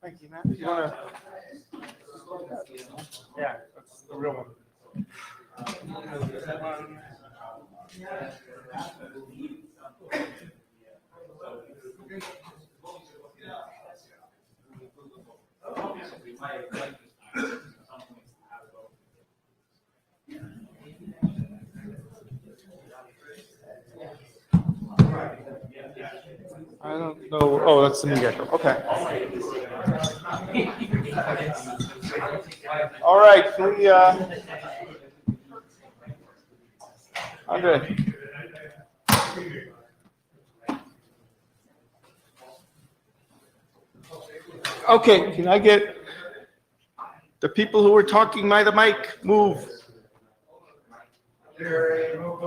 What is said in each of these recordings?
Thank you, Matt. You wanna... Yeah, that's the real one. I don't know. Oh, that's the new gecko. Okay. All right. Can we, Andre. Okay. Can I get the people who are talking by the mic move? Move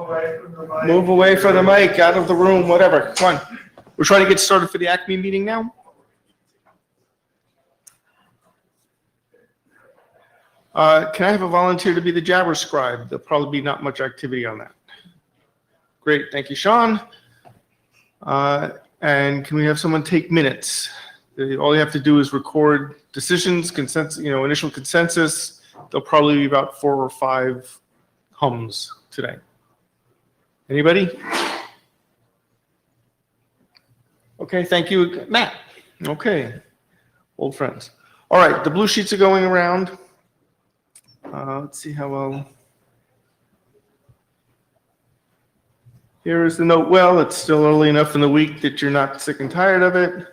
away from the mic, out of the room, whatever. Come on. We're trying to get started for the Acme meeting now. Can I have a volunteer to be the Jabber scribe? There'll probably be not much activity on that. Great, thank you, Sean. And can we have someone take minutes? All you have to do is record decisions, consensus, initial consensus. There'll probably be about 4 or 5 hums today. Anybody? Okay, thank you, Matt. Okay, old friends. All right, the blue sheets are going around. Let's see how well. Here is the note. Well, it's still early enough in the week that you're not sick and tired of it.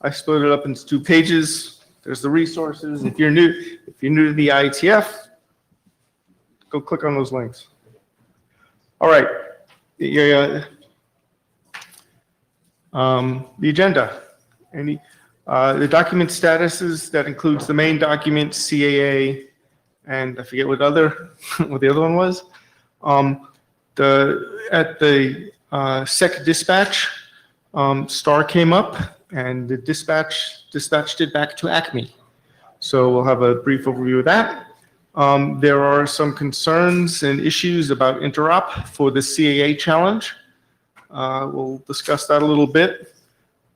I split it up into 2 pages. There's the resources. If you're new to the IETF, go click on those links. All right. The agenda. The document statuses, that includes the main document, CAA, and I forget what the other one was. At the SEC dispatch, star came up, and the dispatched it back to Acme. So we'll have a brief overview of that. There are some concerns and issues about interop for the CAA challenge. We'll discuss that a little bit.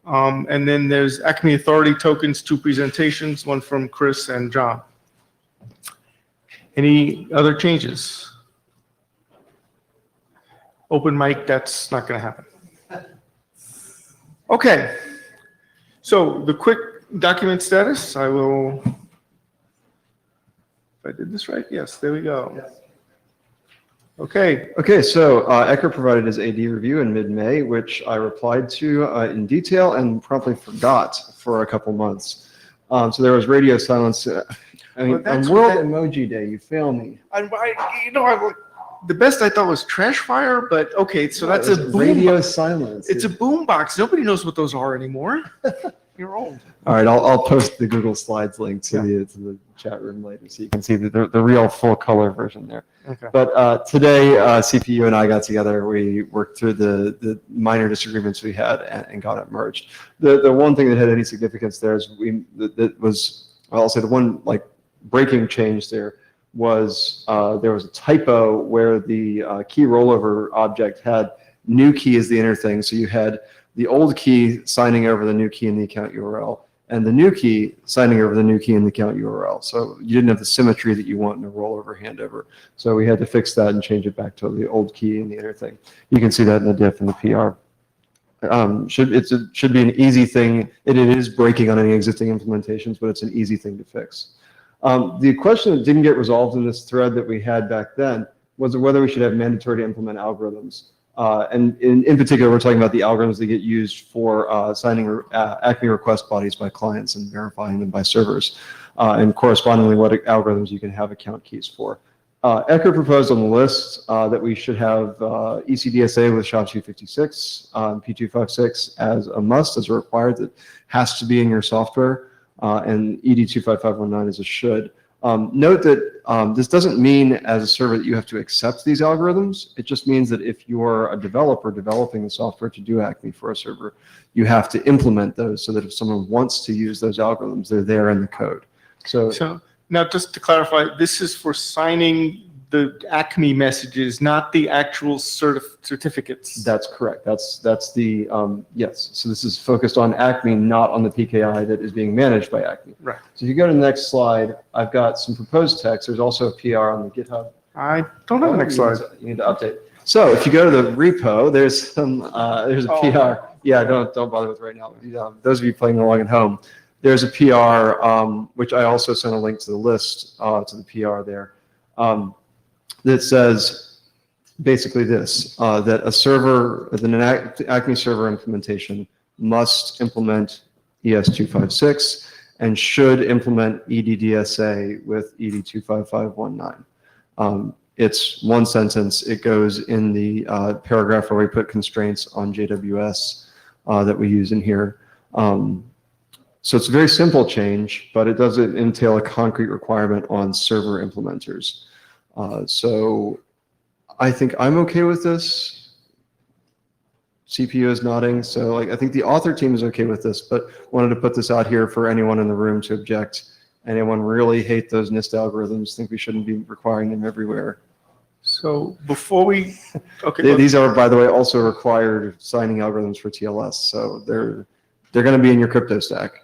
And then there's Acme Authority tokens, 2 presentations, one from Chris and John. Any other changes? Open mic, that's not going to happen. Okay. So the quick document status, I will, if I did this right, yes, there we go. Yes. Okay, so Ecker provided his AD review in mid-May, which I replied to in detail and promptly forgot for a couple months. So there was radio silence. On World Emoji Day, you fail me. The best I thought was trash fire, but okay, so that's a boom radio silence. It's a boom box. Nobody knows what those are anymore. You're old. All right, I'll post the Google Slides link to the chat room later, so you can see the real full color version there. Okay. But today, CPU and I got together. We worked through the minor disagreements we had and got it merged. The one thing that had any significance there is I'll say the one breaking change there was a typo where the key rollover object had new key as the inner thing. So you had the old key signing over the new key in the account URL, and the new key signing over the new key in the account URL. So you didn't have the symmetry that you want in a rollover handover. So we had to fix that and change it back to the old key in the inner thing. You can see that in the diff and the PR. It should be an easy thing. It is breaking on any existing implementations, but it's an easy thing to fix. The question that didn't get resolved in this thread that we had back then was whether we should have mandatory to implement algorithms. And in particular, we're talking about the algorithms that get used for signing Acme request bodies by clients and verifying them by servers, and correspondingly what algorithms you can have account keys for. Ecker proposed on the list that we should have ECDSA with SHA-256, P256 as a must, as a required, that has to be in your software. And ED25519 is a should. Note that this doesn't mean as a server that you have to accept these algorithms. It just means that if you're a developer developing the software to do Acme for a server, you have to implement those so that if someone wants to use those algorithms, they're there in the code. So now just to clarify, this is for signing the Acme messages, not the actual certificates. That's correct. That's the, yes. So this is focused on Acme, not on the PKI that is being managed by Acme. Right. So if you go to the next slide, I've got some proposed text. There's also a PR on the GitHub. I don't have the next slide. You need to update. So if you go to the repo, there's a PR. Yeah, don't bother with it right now. Those of you playing along at home, there's a PR, which I also sent a link to the list, to the PR there, that says basically this, that an Acme server implementation must implement ES256 and should implement EDDSA with ED25519. It's one sentence. It goes in the paragraph where we put constraints on JWS that we use in here. So it's a very simple change, but it doesn't entail a concrete requirement on server implementers. So I think I'm okay with this. CPU is nodding. So I think the author team is okay with this, but wanted to put this out here for anyone in the room to object. Anyone really hate those NIST algorithms, think we shouldn't be requiring them everywhere. So before we, okay. These are, by the way, also required signing algorithms for TLS. So they're going to be in your crypto stack.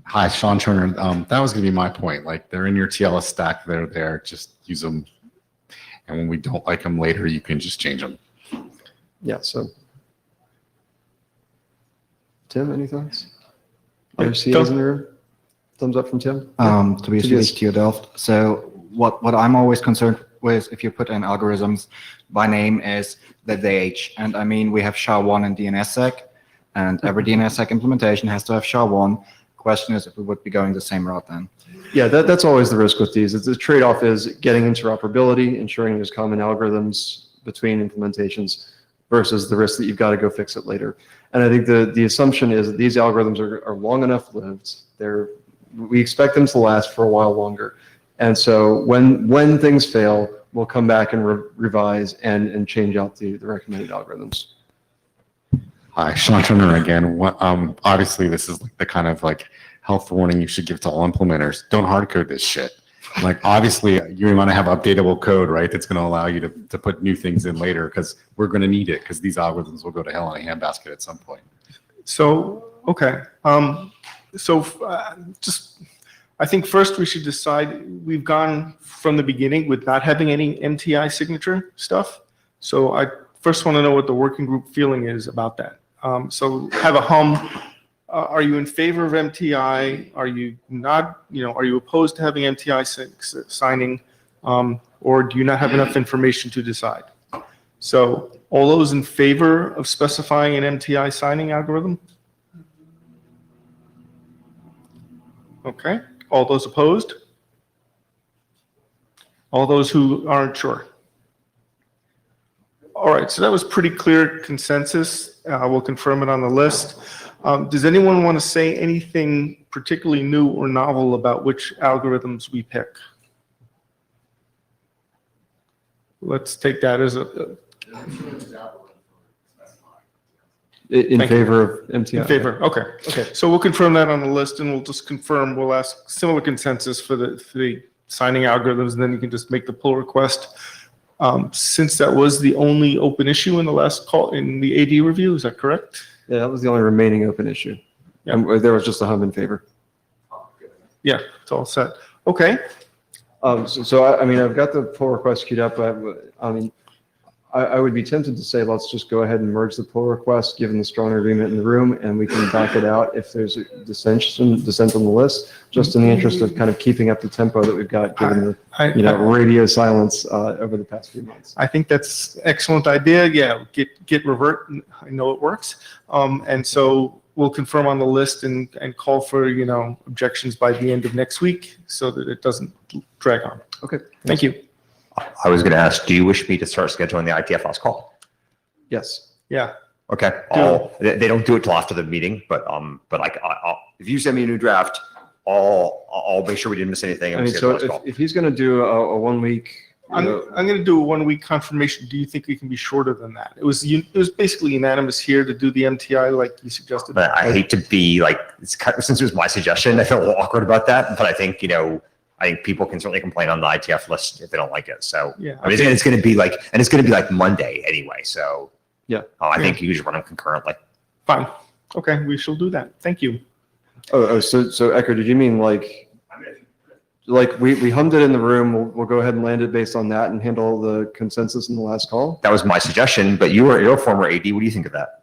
Hi, Sean Turner. That was going to be my point. Like, they're in your TLS stack. They're there. Just use them. And when we don't like them later, you can just change them. Yeah. So, Tim, any thoughts? Other CAs in the room? Thumbs up from Tim. Tobias TU Delft. So what I'm always concerned with, if you put in algorithms by name, is that they age. And I mean, we have SHA-1 and DNSSEC, and every DNSSEC implementation has to have SHA-1. Question is if we would be going the same route then. Yeah, that's always the risk with these. The trade-off is getting interoperability, ensuring there's common algorithms between implementations versus the risk that you've got to go fix it later. And I think the assumption is that these algorithms are long enough lived. We expect them to last for a while longer. And so when things fail, we'll come back and revise and change out the recommended algorithms. Hi, Sean Turner again. Obviously, this is the kind of health warning you should give to all implementers. Don't hard code this shit. Obviously, you want to have updatable code, right? That's going to allow you to put new things in later, because we're going to need it, because these algorithms will go to hell in a handbasket at some point. So, okay. I think first we should decide, we've gone from the beginning with not having any MTI signature stuff. So I first want to know what the working group feeling is about that. So have a hum. Are you in favor of MTI? Are you not, are you opposed to having MTI signing? Or do you not have enough information to decide? So all those in favor of specifying an MTI signing algorithm? Okay. All those opposed? All those who aren't sure? All right, so that was pretty clear consensus. We'll confirm it on the list. Does anyone want to say anything particularly new or novel about which algorithms we pick? Let's take that as a... In favor of MTI? In favor, okay. So we'll confirm that on the list, and we'll just confirm, we'll ask similar consensus for the signing algorithms, and then you can just make the pull request. Since that was the only open issue in the last call, in the AD review, is that correct? Yeah, that was the only remaining open issue. Yeah. And there was just a hum in favor. Yeah, it's all set. Okay. So I mean, I've got the pull request queued up. I mean, I would be tempted to say, let's just go ahead and merge the pull request, given the strong agreement in the room, and we can back it out if there's a dissent on the list, just in the interest of kind of keeping up the tempo that we've got, given the radio silence over the past few months. I think that's an excellent idea. Yeah, git revert. I know it works. And so we'll confirm on the list and call for, objections by the end of next week so that it doesn't drag on. Okay, thank you. I was going to ask, do you wish me to start scheduling the IETF last call? Yes. Yeah. Okay. They don't do it till after the meeting, but if you send me a new draft, I'll make sure we didn't miss anything. I mean, so if he's going to do a 1 week, I'm going to do a 1 week confirmation. Do you think we can be shorter than that? It was basically unanimous here to do the MTI like you suggested. But I hate to be since it was my suggestion, I feel a little awkward about that. But I think I think people can certainly complain on the IETF list if they don't like it. So Yeah. I mean, it's going to be like, and it's going to be like Monday anyway. So Yeah. I think you should run them concurrently. Fine. Okay, we shall do that. Thank you. So Echo, did you mean like we hummed it in the room, we'll go ahead and land it based on that and handle the consensus in the last call? That was my suggestion, but you're a former AD. What do you think of that?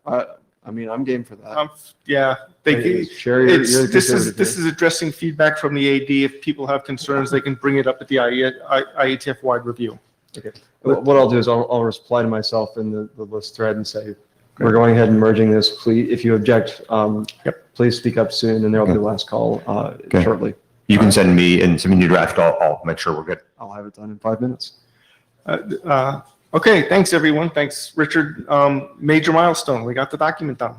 I mean, I'm game for that. Yeah, Sherry, you're the this conservative is addressing feedback from the AD. If people have concerns, they can bring it up at the IETF wide review. Okay. What I'll do is I'll reply to myself in the list thread and say, we're going ahead and merging this. Please, if you object, please speak up soon, and there'll be the last call shortly. You can send me and some new draft. I'll make sure we're good. I'll have it done in 5 minutes. Okay, thanks everyone. Thanks, Richard. Major milestone. We got the document done.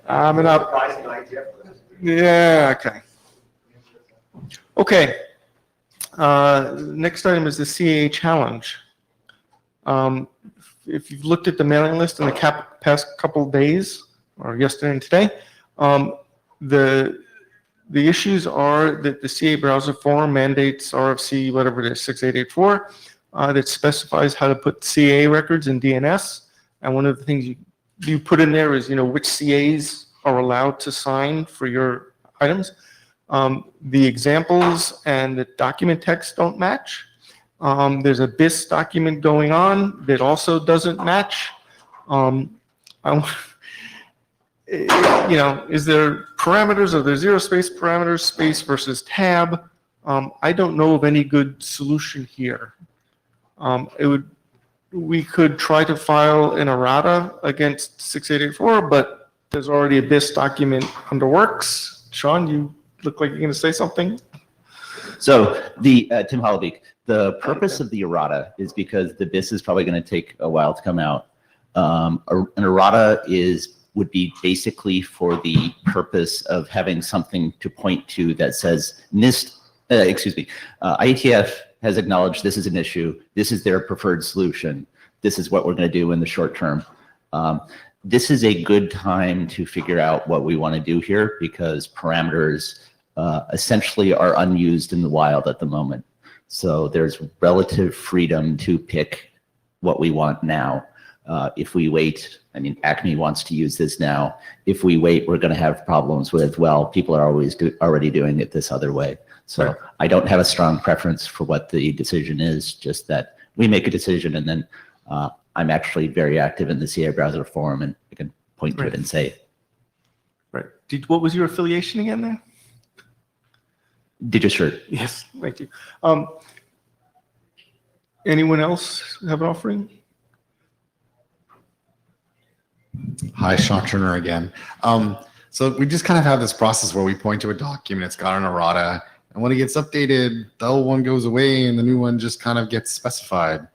I'm up. Yeah. Okay. Okay. Next item is the CAA challenge. If you've looked at the mailing list in the past couple of days, or yesterday and today, the issues are that the CA browser forum mandates RFC, whatever it is, 6884, that specifies how to put CA records in DNS. And one of the things you put in there is, which CAs are allowed to sign for your items. The examples and the document text don't match. There's a BIS document going on that also doesn't match. Is there parameters? Are there zero space parameters, space versus tab? I don't know of any good solution here. We could try to file an errata against 6884, but there's already a BIS document under works. Sean, you look like you're going to say something. So Tim Hollowbeek, the purpose of the errata is because the BIS is probably going to take a while to come out. An errata would be basically for the purpose of having something to point to that says NIST, IETF has acknowledged this is an issue. This is their preferred solution. This is what we're going to do in the short term. This is a good time to figure out what we want to do here because parameters essentially are unused in the wild at the moment. So there's relative freedom to pick what we want now. If we wait, Acme wants to use this now. If we wait, we're going to have problems with, people are already doing it this other way. So right. I don't have a strong preference for what the decision is, just that we make a decision and then I'm actually very active in the CA browser forum and I can point to it and say. Right. What was your affiliation again there? DigiShirt. Yes, thank you. Anyone else have an offering? Hi, Sean Turner again. So we just kind of have this process where we point to a document, it's got an errata, and when it gets updated, the old one goes away and the new one just kind of gets specified.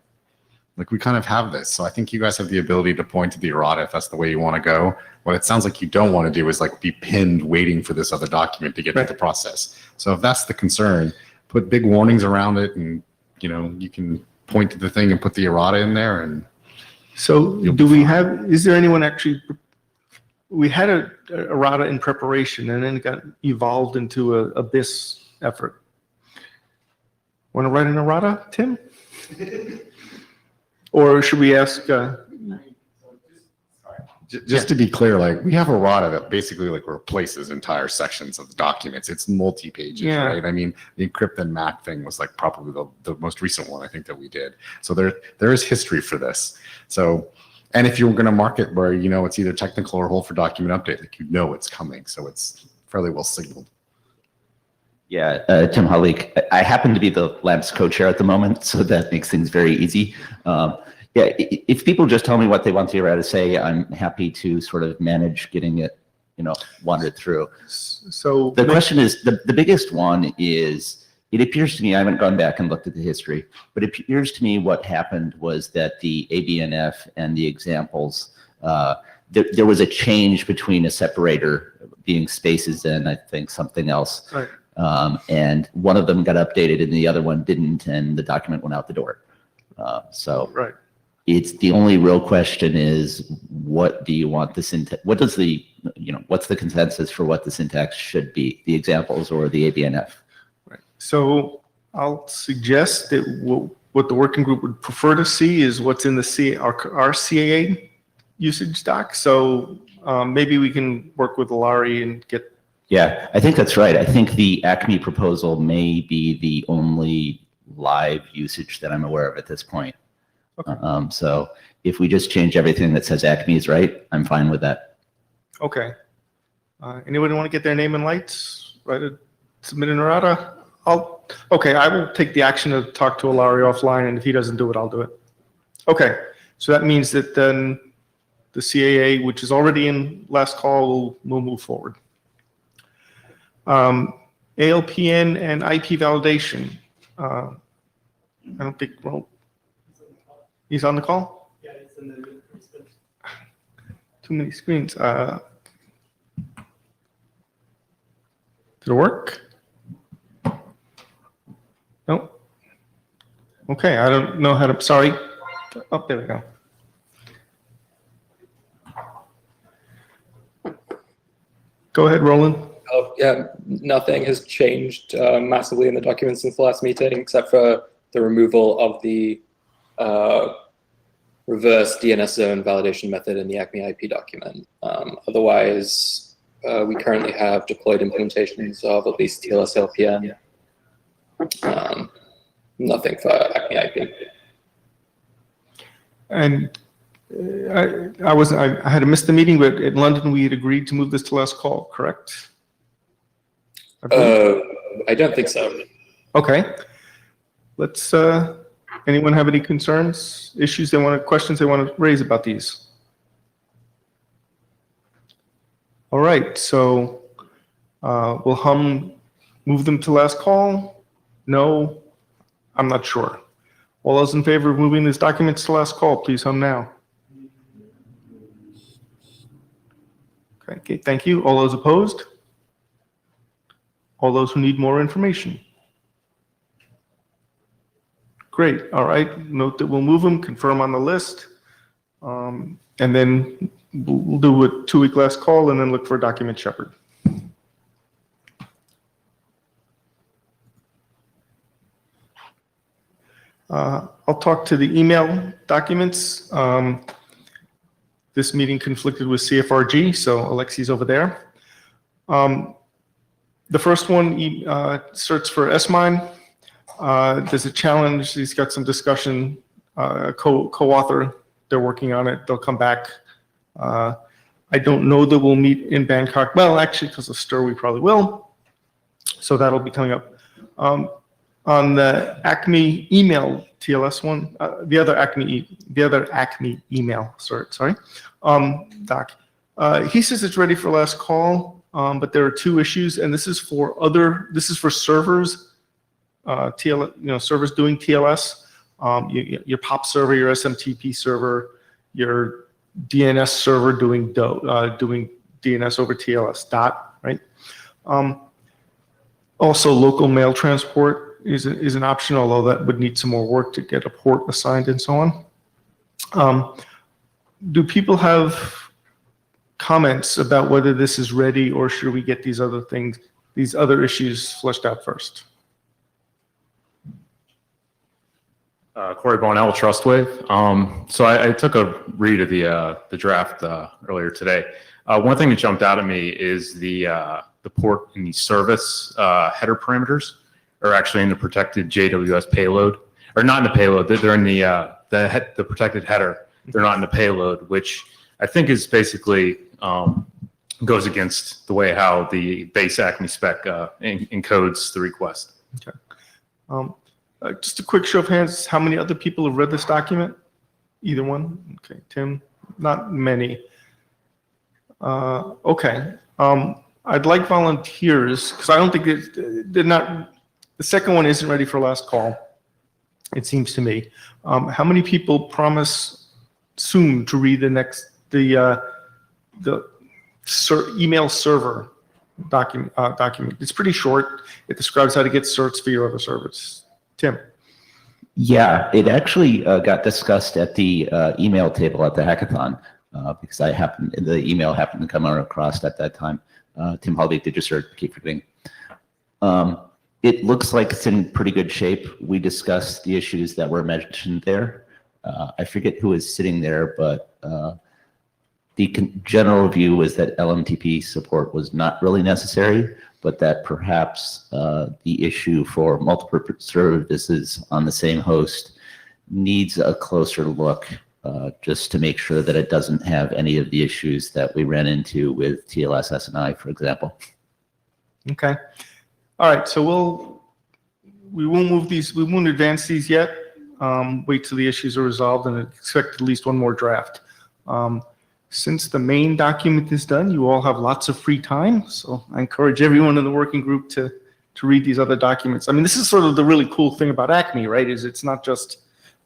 Like we kind of have this. So I think you guys have the ability to point to the errata if that's the way you want to go. What it sounds like you don't want to do is like be pinned waiting for this other document to get to the process. So if that's the concern, put big warnings around it and you can point to the thing and put the errata in there and so is there anyone actually, we had a errata in preparation and then it got evolved into a BIS effort. Want to write an errata, Tim? Or should we ask? Just to be clear, like we have errata that basically like replaces entire sections of the documents. It's multi-pages, right? The encrypt and MAC thing was like probably the most recent one I think that we did. So there is history for this. So, and if you're going to mark it where it's either technical or hold for document update, like it's coming, so it's fairly well signaled. Yeah, Tim Hollowbeek. I happen to be the lab's co-chair at the moment, so that makes things very easy. Yeah, if people just tell me what they want the errata to say, I'm happy to sort of manage getting it, wandered through. So the question is, the biggest one is, it appears to me, I haven't gone back and looked at the history, but it appears to me what happened was that the ABNF and the examples, there was a change between a separator being spaces and I think something else. Right. And one of them got updated and the other one didn't, and the document went out the door. Right. It's the only real question is, what do you want the syntax, what does the, what's the consensus for what the syntax should be, the examples or the ABNF? Right. So I'll suggest that what the working group would prefer to see is what's in our CAA usage doc. So maybe we can work with Larry and get. Yeah, I think that's right. I think the Acme proposal may be the only live usage that I'm aware of at this point. Okay. So if we just change everything that says Acme is right, I'm fine with that. Okay. Anybody want to get their name and lights? Submit an errata? Okay, I will take the action to talk to Larry offline, and if he doesn't do it, I'll do it. Okay, so that means that then the CAA, which is already in last call, will move forward. ALPN and IP validation. I don't think, well, he's on the call? Yeah, it's in the. Too many screens. Did it work? No. Okay, I don't know how to, sorry. Oh, there we go. Go ahead, Roland. Oh, yeah, nothing has changed massively in the document since the last meeting, except for the removal of the reverse DNS zone validation method in the Acme IP document. Otherwise, we currently have deployed implementations of at least TLS LPN. Nothing for Acme IP. And I had to miss the meeting, but in London, we had agreed to move this to last call, correct? I don't think so. Okay. Let's, anyone have any concerns, issues questions they want to raise about these? All right, so we'll move them to last call? No, I'm not sure. All those in favor of moving these documents to last call, please hum now. Okay, thank you. All those opposed? All those who need more information? Great, all right. Note that we'll move them, confirm on the list, and then we'll do a 2-week last call and then look for a document shepherd. I'll talk to the email documents. This meeting conflicted with CFRG, so Alexi's over there. The first one, certs for S-MIME. There's a challenge. He's got some discussion, co-author. They're working on it. They'll come back. I don't know that we'll meet in Bangkok. Well, actually, because of STIR, we probably will. So that'll be coming up. On the Acme email TLS one, the other Acme email, sorry, doc. He says it's ready for last call, but there are 2 issues, and this is for servers, servers doing TLS, your POP server, your SMTP server, your DNS server doing DNS over TLS right? Also, local mail transport is an option, although that would need some more work to get a port assigned and so on. Do people have comments about whether this is ready, or should we get these other issues fleshed out first? Corey Bonnell, TrustWave. So I took a read of the draft earlier today. One thing that jumped out at me is the port and the service header parameters are actually in the protected JWS payload, or not in the payload. They're in the protected header. They're not in the payload, which I think is basically goes against the way how the base Acme spec encodes the request. Okay. Just a quick show of hands. How many other people have read this document? Either one? Okay, Tim. Not many. Okay. I'd like volunteers, because I don't think they're not. The second one isn't ready for last call, it seems to me. How many people promise soon to read the email server document? It's pretty short. It describes how to get certs for your other service. Tim. Yeah, it actually got discussed at the email table at the hackathon because the email happened to come across at that time. Tim Halbeek did just keep forgetting. It looks like it's in pretty good shape. We discussed the issues that were mentioned there. I forget who is sitting there, but the general view was that LMTP support was not really necessary, but that perhaps the issue for multiple services on the same host needs a closer look just to make sure that it doesn't have any of the issues that we ran into with TLS SNI, for example. Okay. All right, so we won't advance these yet. Wait till the issues are resolved and expect at least one more draft. Since the main document is done, you all have lots of free time, so I encourage everyone in the working group to read these other documents. I mean, this is sort of the really cool thing about Acme, right, is it's not just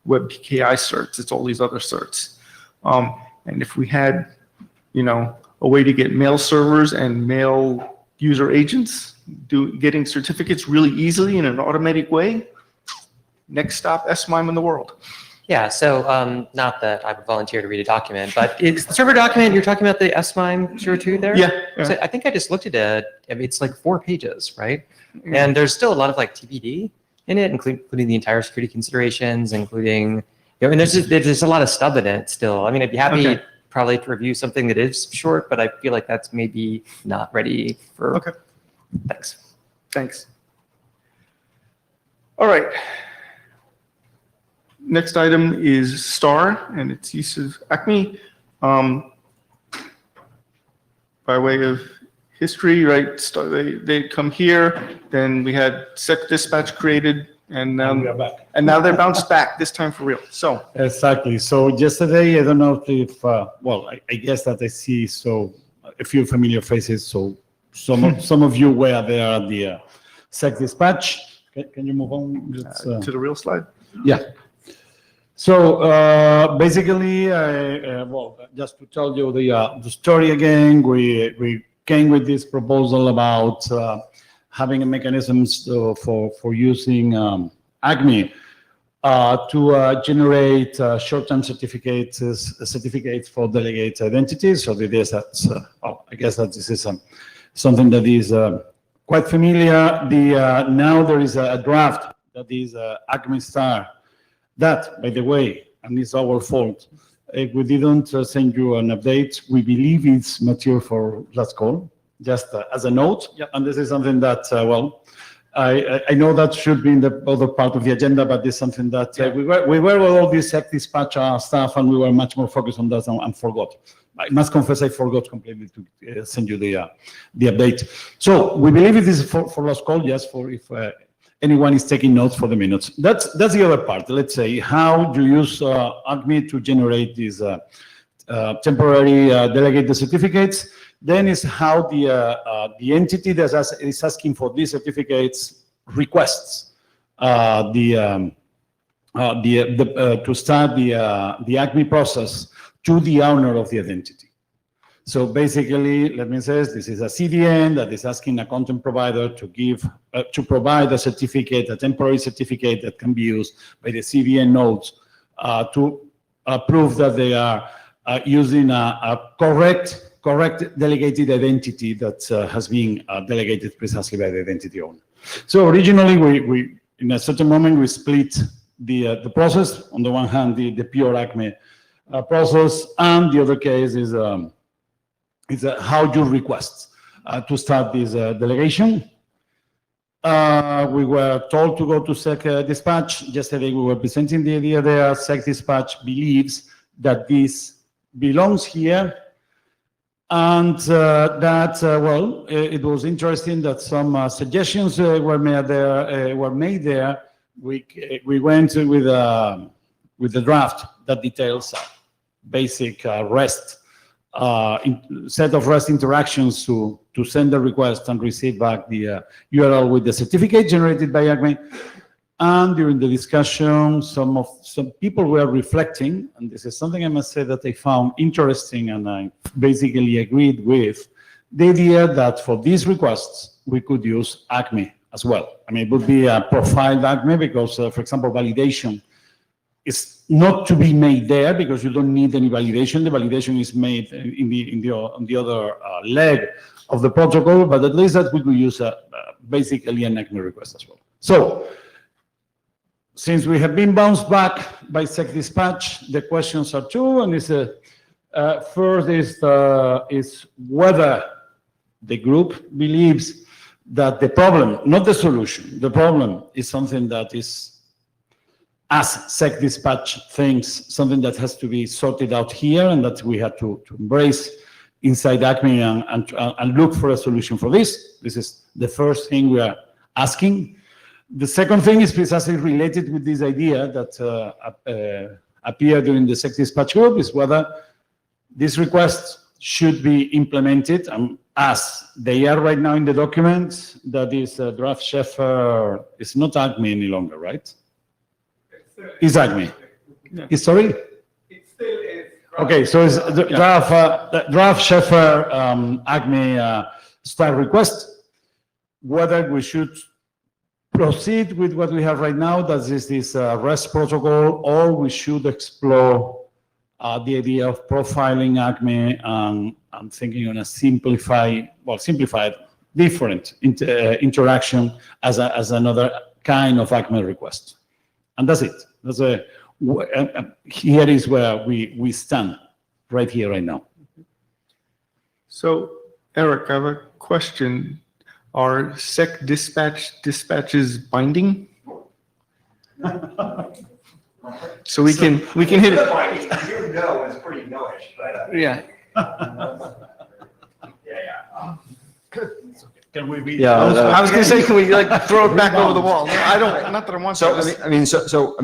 WebPKI certs, it's all these other certs. And if we had, a way to get mail servers and mail user agents getting certificates really easily in an automatic way, next stop, SMIME in the world. Yeah, so not that I would volunteer to read a document, but is the server document, you're talking about the SMIME 02 there? Yeah. So I think I just looked at it. I mean, it's like 4 pages, right? And there's still a lot of like TBD in it, including the entire security considerations, including, and there's a lot of stub in it still. I mean, I'd be happy probably to review something that is short, but I feel like that's maybe not ready for. Okay. Thanks. All right. Next item is STAR and its use of Acme. By way of history, right? They come here, then we had sec dispatch created, and we are back. And now they're bounced back, this time for real. So Exactly. So yesterday, I don't know if, I guess that I see a few familiar faces. So some of you were there at the sec dispatch. Can you move on? to the real slide. Yeah. So basically, just to tell you the story again, we came with this proposal about having a mechanisms for using Acme to generate short-term certificates for delegate identities. So the idea is that, I guess that this is something that is quite familiar. Now there is a draft that is Acme Star. That, by the way, and it's our fault, if we didn't send you an update, we believe it's mature for last call, just as a note. Yep. And this is something that, I know that should be in the other part of the agenda, but it's something that we were with all this sec dispatch stuff, and we were much more focused on that and forgot. I must confess I forgot completely to send you the update. So we believe it is for last call, yes, for if anyone is taking notes for the minutes. That's the other part. Let's say, how do you use Acme to generate these temporary delegated certificates? Then is how the entity that is asking for these certificates requests to start the Acme process to the owner of the identity. So basically, let me say this is a CDN that is asking a content provider to provide a certificate, a temporary certificate that can be used by the CDN nodes to prove that they are using a correct delegated identity that has been delegated precisely by the identity owner. So originally, we in a certain moment we split the process. On the one hand, the pure Acme process, and the other case is how you request to start this delegation. We were told to go to sec dispatch. Yesterday we were presenting the idea there. Sec dispatch believes that this belongs here, and it was interesting that some suggestions were made there. We went with the draft that details basic REST set of REST interactions to send the request and receive back the URL with the certificate generated by Acme. And during the discussion, some people were reflecting, and this is something I must say that I found interesting, and I basically agreed with the idea that for these requests we could use Acme as well. I mean, it would be a profiled Acme because, for example, validation is not to be made there because you don't need any validation. The validation is made on the other leg of the protocol, but at least that we could use basically an Acme request as well. So, since we have been bounced back by SEC dispatch, the questions are two, and first is whether the group believes that the problem, not the solution, the problem is something that is, as SEC dispatch thinks, something that has to be sorted out here and that we have to embrace inside Acme and look for a solution for this. This is the first thing we are asking. The second thing is precisely related with this idea that appeared during the SEC dispatch group, is whether these requests should be implemented as they are right now in the document. That is draft Sheffer. It's not Acme any longer, right? It's Acme. Yeah. Sorry? It still is. Okay, so it's the draft Sheffer Acme style request. Whether we should proceed with what we have right now, that is this REST protocol, or we should explore the idea of profiling Acme and thinking on a simplified, different interaction as another kind of Acme request. And that's it. Here is where we stand, right here, right now. So, Eric, I have a question. Are SEC dispatches binding? So we can hit it. You know, it's pretty no-ish, but. Yeah. Can we be? Yeah, I was gonna say, can we like throw it back over the wall? No, I don't, not that I want So, to.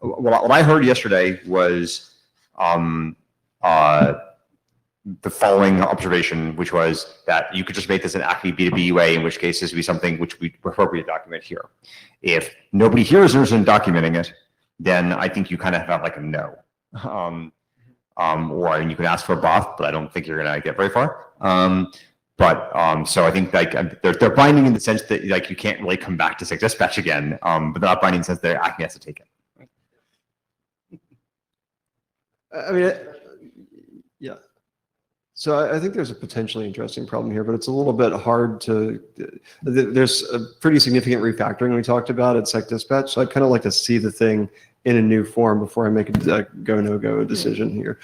what I heard yesterday was, the following observation, which was that you could just make this an Acme B2B UA, in which case this would be something which we appropriate document here. If nobody here is interested in documenting it, then I think you kind of have like a no. Or you could ask for a BOF, but I don't think you're gonna get very far. So I think like they're binding in the sense that like you can't really come back to SEC dispatch again, but they're not binding in the sense that Acme has to take it. I mean, yeah. So I think there's a potentially interesting problem here, but it's a little bit hard to, there's a pretty significant refactoring we talked about at SEC dispatch. So I'd kind of like to see the thing in a new form before I make a go, no go decision here.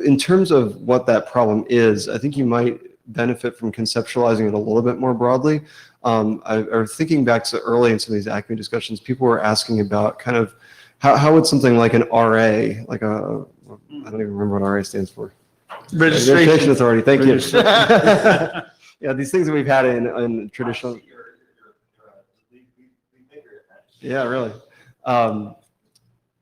In terms of what that problem is, I think you might benefit from conceptualizing it a little bit more broadly. Or thinking back to early in some of these Acme discussions, people were asking about kind of how would something like an RA, like I don't even remember what RA stands for. Registration Authority, thank you. Yeah, these things that we've had in traditional. Yeah, really.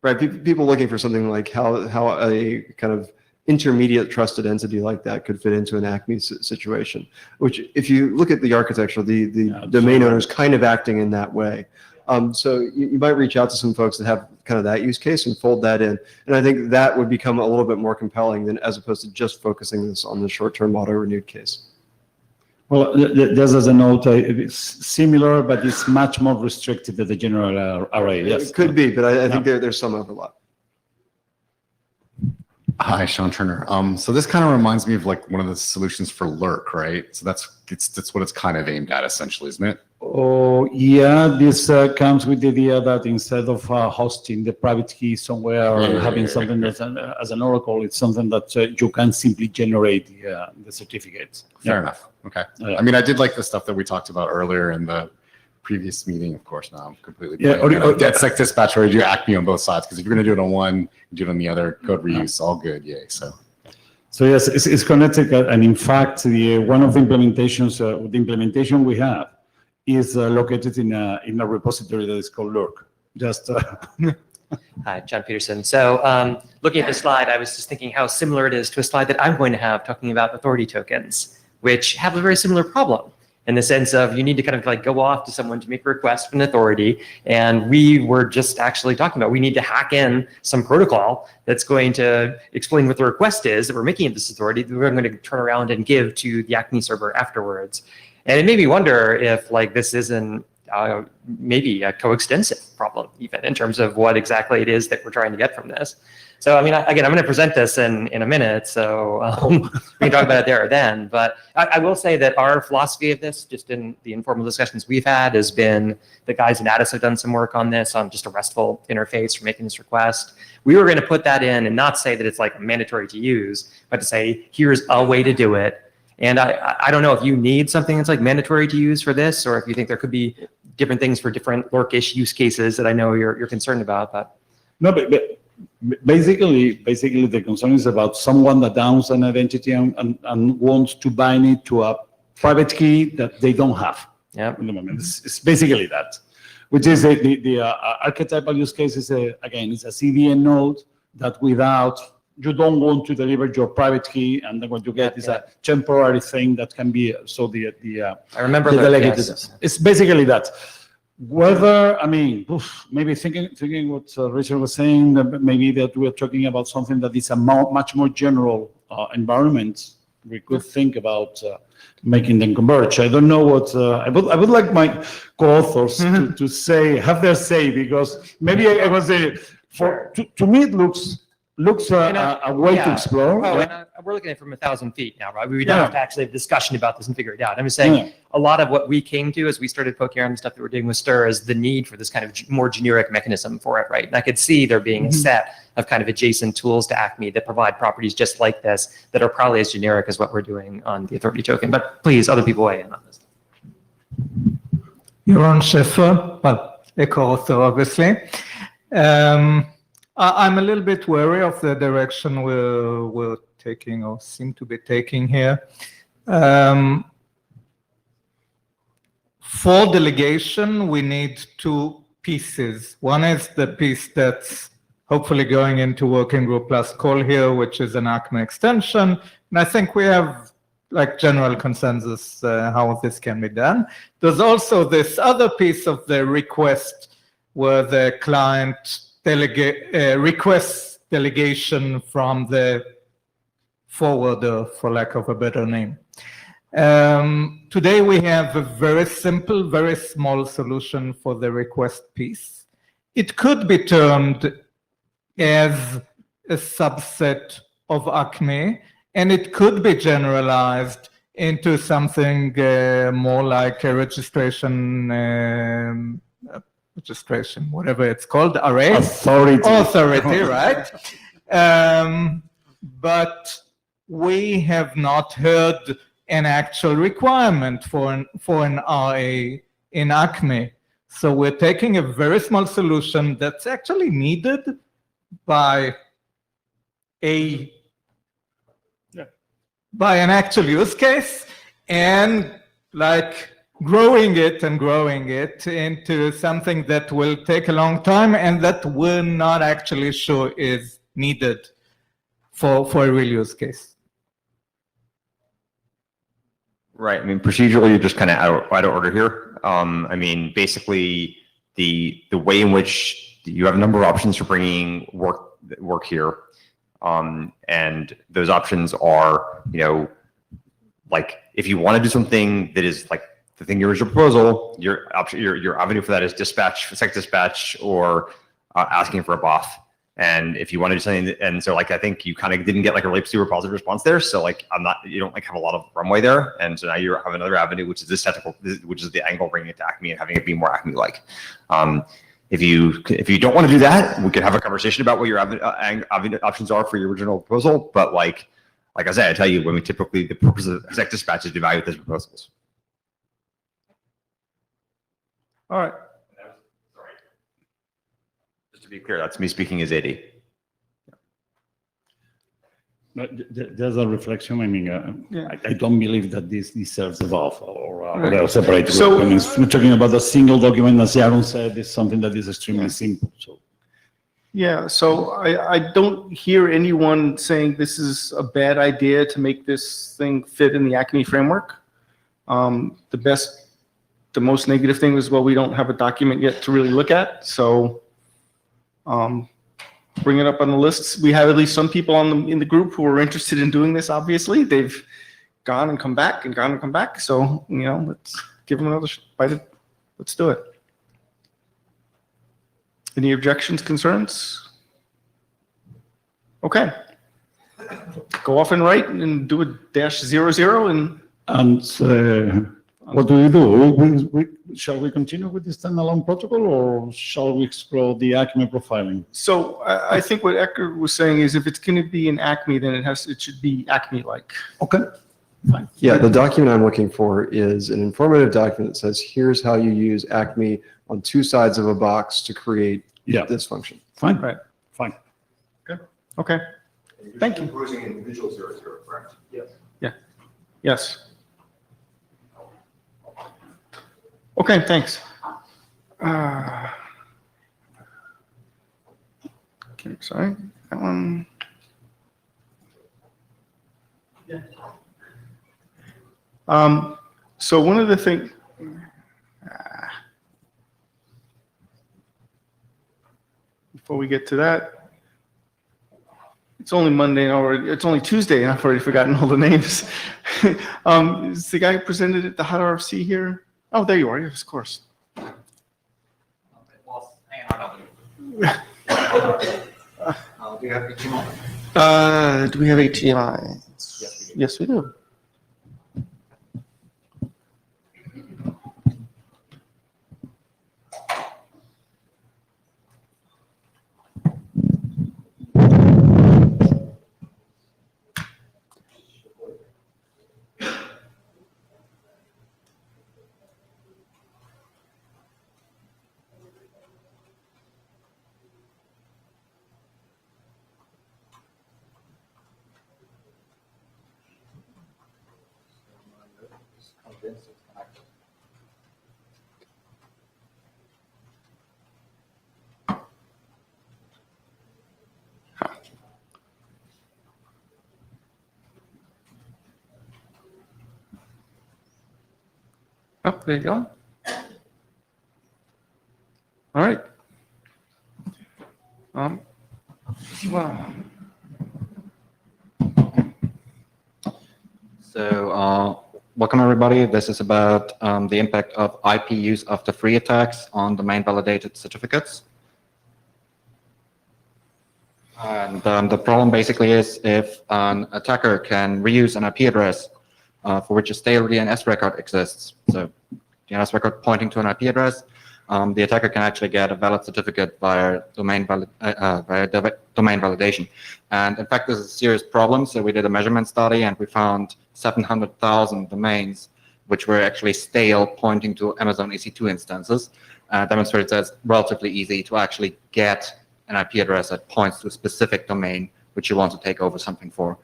Right, people looking for something like how a kind of intermediate trusted entity like that could fit into an Acme situation, which if you look at the architecture, the domain owner is kind of acting in that way. So you might reach out to some folks that have kind of that use case and fold that in. And I think that would become a little bit more compelling than as opposed to just focusing this on the short-term auto-renewed case. Well, just as a note, it's similar, but it's much more restricted than the general array. Yes, it could be, but I think there's some overlap. Hi, Sean Turner. So this kind of reminds me of like one of the solutions for Lurk, right? So that's what it's kind of aimed at, essentially, isn't it? Oh, yeah. This comes with the idea that instead of hosting the private key somewhere or having something that's as an oracle, it's something that you can simply generate the certificates. Fair enough. Okay. I mean, I did like the stuff that we talked about earlier in the previous meeting. Of course, now I'm completely that's like dispatch where you do Acme on both sides, because if you're going to do it on one, you do it on the other. Code reuse, all good. Yay. So yes, it's connected, and in fact, one of the implementations, the implementation we have, is located in a repository that is called Lurk. Just. Hi, John Peterson. So looking at the slide, I was just thinking how similar it is to a slide that I'm going to have talking about authority tokens, which have a very similar problem in the sense of you need to kind of like go off to someone to make a request from an authority. And we were just actually talking about, we need to hack in some protocol that's going to explain what the request is that we're making of this authority that we're going to turn around and give to the Acme server afterwards. And it made me wonder if like this isn't maybe a coextensive problem even in terms of what exactly it is that we're trying to get from this. So, I mean, again, I'm going to present this in a minute, so we can talk about it there or then. But I will say that our philosophy of this, just in the informal discussions we've had, has been the guys in Addis have done some work on this, on just a RESTful interface for making this request. We were going to put that in and not say that it's like mandatory to use, but to say, here's a way to do it. And I don't know if you need something that's like mandatory to use for this, or if you think there could be different things for different lurkish use cases that I know you're concerned about. But No, but basically the concern is about someone that owns an identity and wants to bind it to a private key that they don't have. Yeah. In the moment, it's basically that, which is the archetypal use case is again, it's a CDN node that without, you don't want to deliver your private key, and then what you get is a temporary thing that can be, so I remember the that, delegate yes. is- It's basically that. Whether, I mean, maybe thinking what Richard was saying, that maybe that we're talking about something that is a much more general environment, we could think about making them converge. I don't know what, I would like my co-authors to say, have their say, because maybe I was saying, to me, it looks a way to explore. Oh, Yeah. and we're looking at it from 1,000 feet now, right? We Yeah. don't have to actually have a discussion about this and figure it out. I'm just saying Yeah. a lot of what we came to as we started poking around the stuff that we're doing with Stir is the need for this kind of more generic mechanism for it, right? And I could see there being a set of kind of adjacent tools to Acme that provide properties just like this that are probably as generic as what we're doing on the authority token. But please, other people weigh in on this. Yaron Schiffer, well, a co-author, obviously. I'm a little bit wary of the direction we're taking or seem to be taking here. For delegation, we need two pieces. One is the piece that's hopefully going into working group last call here, which is an Acme extension. And I think we have like general consensus how this can be done. There's also this other piece of the request where the client requests delegation from the forwarder, for lack of a better name. Today we have a very simple, very small solution for the request piece. It could be termed as a subset of Acme, and it could be generalized into something more like a registration, whatever it's called, array. Authority, right? But we have not heard an actual requirement for an RA in Acme. So we're taking a very small solution that's actually needed by an actual use case, and like growing it into something that will take a long time and that we're not actually sure is needed for a real use case. Right. I mean, procedurally, you're just kind of out of order here. I mean, basically, the way in which you have a number of options for bringing work here, and those options are, you know, like if you want to do something that is like the thing your original proposal, your avenue for that is sec dispatch, or asking for a BOF. And if you want to do something, and so like I think you kind of didn't get like a really super positive response there. So like you don't like have a lot of runway there, and so now you have another avenue, which is this technical, which is the angle bringing it to Acme and having it be more Acme-like. If you don't want to do that, we could have a conversation about what your options are for your original proposal. But like I said, I tell you, when we typically the purpose of exec dispatch is to evaluate those proposals. All right. Just to be clear, that's me speaking as AD. But there's a reflection. I mean, I don't believe that this deserves a BOF or a separate. So- I mean, we're talking about a single document, as Yaron said, is something that is extremely simple. So Yeah, so I don't hear anyone saying this is a bad idea to make this thing fit in the Acme framework. The most negative thing is, well, we don't have a document yet to really look at, so bring it up on the lists. We have at least some people in the group who are interested in doing this, obviously. They've gone and come back and gone and come back. So, let's give them another bite. Let's do it. Any objections, concerns? Okay. Go off and write and do a -00 and And what do? Shall we continue with the standalone protocol, or shall we explore the Acme profiling? so I think what Ecker was saying is if it's going to be in Acme, then it should be Acme-like. Okay, fine. Yeah, the document I'm looking for is an informative document that says, here's how you use Acme on two sides of a box to create Yeah. this function. Fine. Right. Fine. Okay. Thank you. Composing individual 00, correct? Yes. Yes. Okay, thanks. Okay, sorry, that one. So one of the things, before we get to that, it's only Monday and already, it's only Tuesday and I've already forgotten all the names. Is the guy who presented at the hot RFC here? Oh, there you are, yes, of course. Do you have HTML? Do we have HTML? Yes, we do. Oh, there you go. All right. Well, So, welcome everybody. This is about the impact of IP use after free attacks on domain validated certificates. And the problem basically is if an attacker can reuse an IP address for which a stale DNS record exists. So DNS record pointing to an IP address, the attacker can actually get a valid certificate via domain validation. And in fact, this is a serious problem. So we did a measurement study and we found 700,000 domains which were actually stale, pointing to Amazon EC2 instances. Demonstrates that it's relatively easy to actually get an IP address that points to a specific domain which you want to take over something for.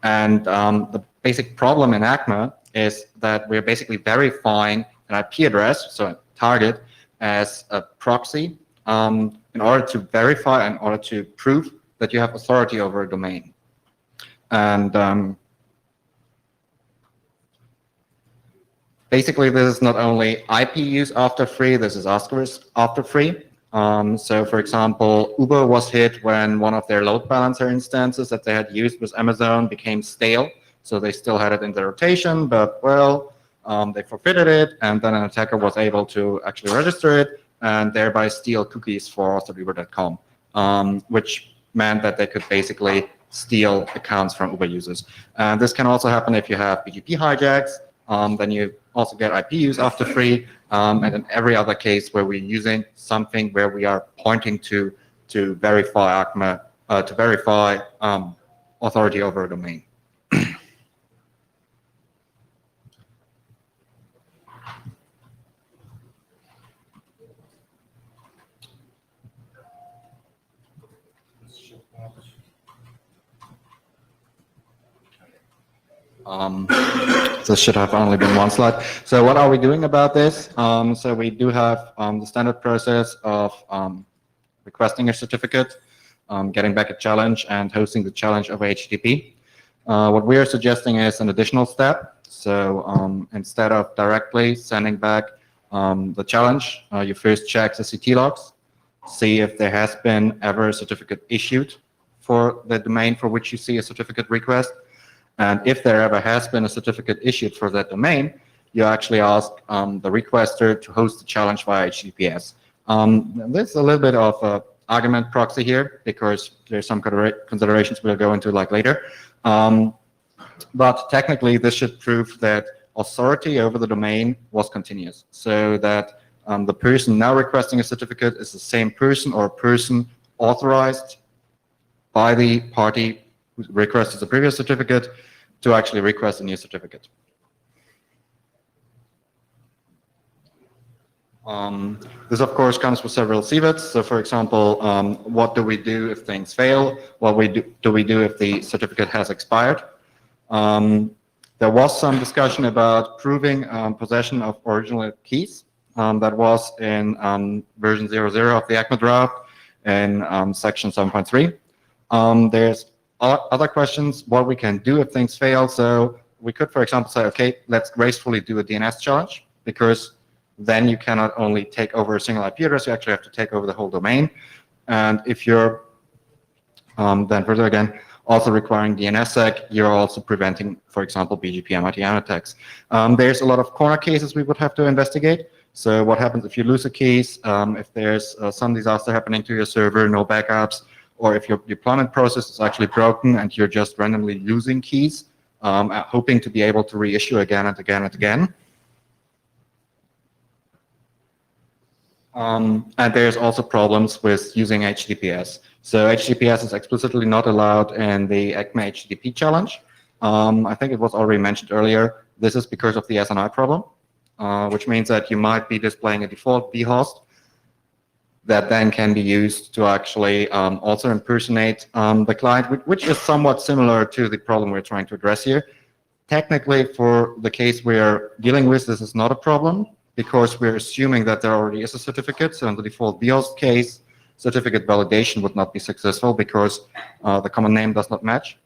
And the basic problem in Acme is that we're basically verifying an IP address, so a target, as a proxy in order to verify, in order to prove that you have authority over a domain. And basically, this is not only IP use after free, this is asterisk after free. So for example, Uber was hit when one of their load balancer instances that they had used with Amazon became stale. So they still had it in the rotation, but well, they forfeited it, and then an attacker was able to actually register it and thereby steal cookies for authoruber.com, which meant that they could basically steal accounts from Uber users. And this can also happen if you have BGP hijacks. Then you also get IP use after free, and in every other case where we're using something where we are pointing to verify Acme, to verify authority over a domain. This should have only been one slide. So what are we doing about this? So we do have the standard process of requesting a certificate, getting back a challenge, and hosting the challenge over HTTP. What we are suggesting is an additional step. So instead of directly sending back the challenge, you first check the CT logs, see if there has been ever a certificate issued for the domain for which you see a certificate request. And if there ever has been a certificate issued for that domain, you actually ask the requester to host the challenge via HTTPS. There's a little bit of a argument proxy here because there's some considerations we'll go into like later. But technically, this should prove that authority over the domain was continuous, so that the person now requesting a certificate is the same person or a person authorized by the party who requested the previous certificate to actually request a new certificate. This, of course, comes with several CVETs. So, for example, what do we do if things fail? What do we do if the certificate has expired? There was some discussion about proving possession of original keys. That was in version 00 of the Acme draft in section 7.3. There's other questions, what we can do if things fail. So we could, for example, say, okay, let's gracefully do a DNS challenge, because then you cannot only take over a single IP address, you actually have to take over the whole domain. And if you're then further again, also requiring DNSSEC, you're also preventing, for example, BGP MITM attacks. There's a lot of corner cases we would have to investigate. So what happens if you lose a keys, if there's some disaster happening to your server, no backups, or if your deployment process is actually broken and you're just randomly losing keys, hoping to be able to reissue again and again and again. And there's also problems with using HTTPS. So HTTPS is explicitly not allowed in the Acme HTTP challenge. I think it was already mentioned earlier. This is because of the SNI problem, which means that you might be displaying a default vhost that then can be used to actually also impersonate the client, which is somewhat similar to the problem we're trying to address here. Technically, for the case we're dealing with, this is not a problem, because we're assuming that there already is a certificate. So in the default vhost case, certificate validation would not be successful because the common name does not match.